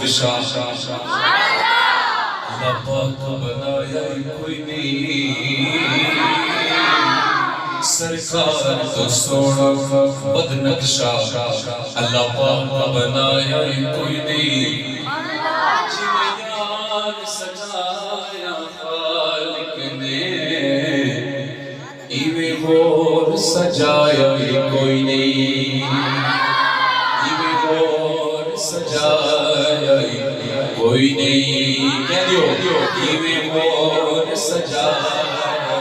نقشہ اللہ پاک بنایا کوئی نہیں، سرکار تو سونا بد نقشہ اللہ پاک بنایا کوئی نہیں، یار سجایا خالق نے ایویں اور سجایا کوئی نہیں، ایویں اور سجایا کوئی نہیں، کہہ دیو ایویں اور سجایا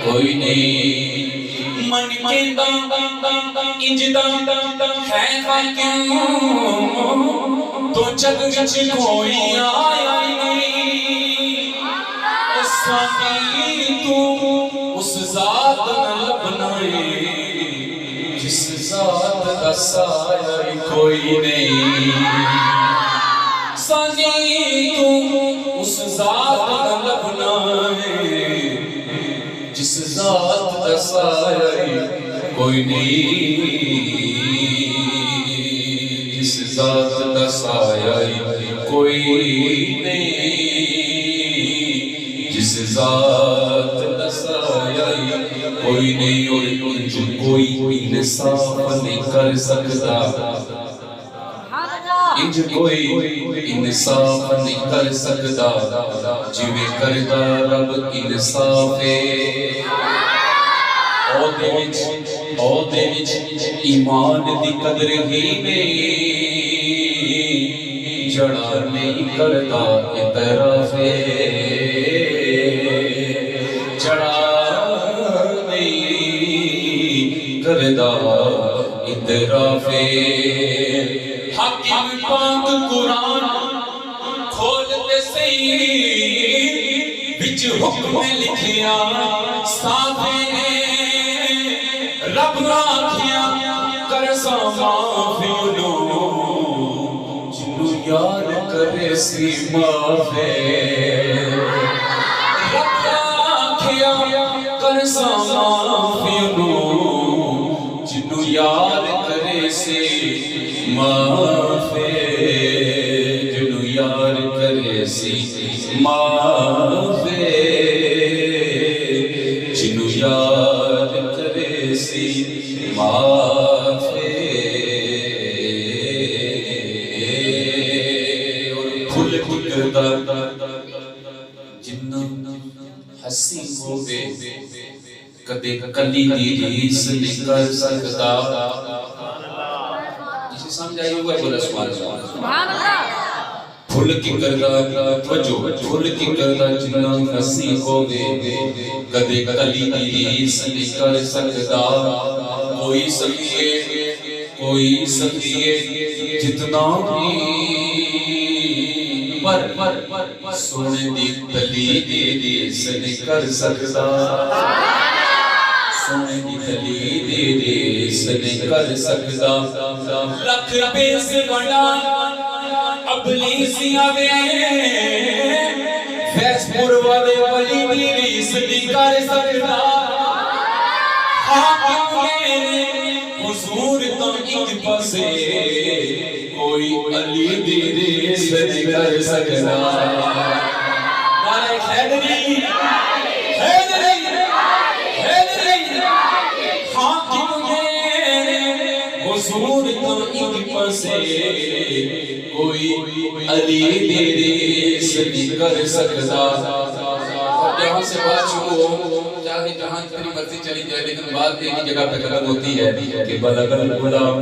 کوئی نہیں، من کے انجدہ ہے کیوں تو جگ وچ کوئی آیا نہیں، سامی تو اس ذات نال بنائے جس ذات کا سایہ کوئی نہیں، سامی تو اس ذات نال بنائے جس ذات کا سایہ کوئی نہیں، جس ذات کا سایہ کوئی نہیں، جس ذات کا سایہ کوئی نہیں، اور جو کوئی انصاف نہیں کر سکتا، انج کوئی انصاف نہیں کر سکتا جویں کردا رب انصاف ہے، او دے وچ ایمان دی قدر ہی نہیں، جڑا نہیں کردا اعتراف ہے، جڑا نہیں کردا اعتراف ہے، حاکم پاک قرآن کھولتے صحیح وچ حکم لکھیا صاف ہے، رب آکھیا کر معافی جنوں یار کرے سی معاف ہے، رب آکھیا کر معافی جنوں یار کرے سی معاف ہے، جنوں یار کرے سی معاف ہے، جنوں یار کرے سی معاف ہے، اور کھل کردا جنہ ہسی ہووے کدے کلی دی ریس نہیں کر سکدا، سمجھ آئی ہوگا بولا سبحان اللہ، پھول کی کردہ توجہ، پھول کی کردہ جنہ ہسی ہووے کدے کلی دی ریس نہیں کر سکدا، کوئی سکیے جتنا بھی پر سونے دی تلی دی ریس نہیں کر سکدا، سونے دی تلی دی ریس نہیں کر سکدا، لکھ بیس بڑا ابلیسی آوے فیس پور والے ولی دی ریس نہیں کر سکدا، حاکم میرے حضور تو ایک پاسے کوئی علی دی ریس نہیں کر سکدا، نعرہ حیدری حیدری حاکم میرے حضور تو ایک پاسے کوئی علی دی ریس نہیں کر سکدا، جہاں سے بات شروع ہو چاہے جہاں جتنی مرضی چلی جائے، لیکن بات ایک ہی جگہ پہ ختم ہوتی ہے کہ بلغ الغلام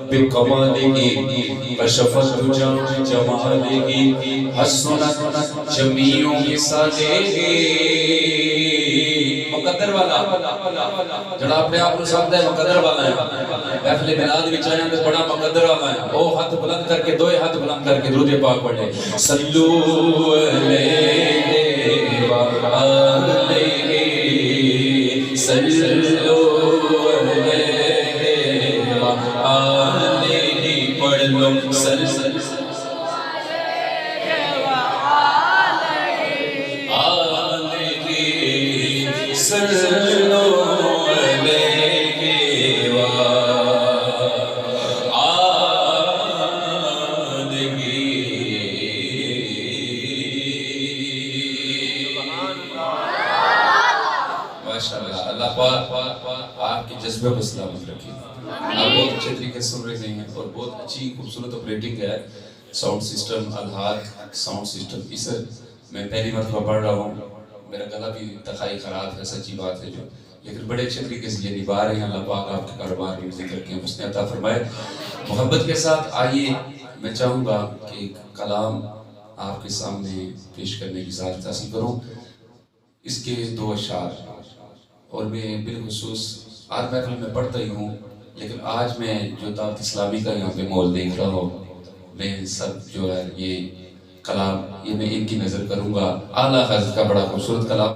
بکمالہ کشفت جمالہ حسنت جمیع مثالہ، مقدر والا جڑا اپنے آپ کو سمجھتا ہے مقدر والا ہے، محفل میلاد وچ آیا تے بڑا مقدر والا ہے، وہ ہاتھ بلند کر کے دوئے ہاتھ بلند کر کے درود پاک پڑھ لے، صلو علیہ وآلہ صلو علیہ وآلہ پڑھ لو، صلو ماشاءاللہ، اللہ پاک آپ کے جذبے کو سلامت رکھے۔ آپ بہت اچھے طریقے سے سن رہے ہیں اور بہت اچھی خوبصورت آپریٹنگ ہے، ساؤنڈ سسٹم، الہات ساؤنڈ سسٹم، اسے میں پہلی مرتبہ پڑھ رہا ہوں، میرا گلا بھی انتہائی خراب ہے، سچی بات ہے جو، لیکن بڑے اچھے طریقے سے یہ نبھا رہے ہیں۔ اللہ پاک آپ کے کاروبار میں ذکر کے حسن عطا فرمائے۔ محبت کے ساتھ آئیے، میں چاہوں گا کہ ایک کلام آپ کے سامنے پیش کرنے کی سعادت حاصل کروں۔ اس کے 2 اشعار، اور میں بالخصوص ہر محفل میں پڑھتا ہی ہوں، لیکن آج میں جو دعوت اسلامی کا یہاں پہ ماحول دیکھ رہا ہوں، میں سب جو ہے یہ کلام، یہ میں ان کی نظر کروں گا۔ اعلیٰ حضرت کا بڑا خوبصورت کلام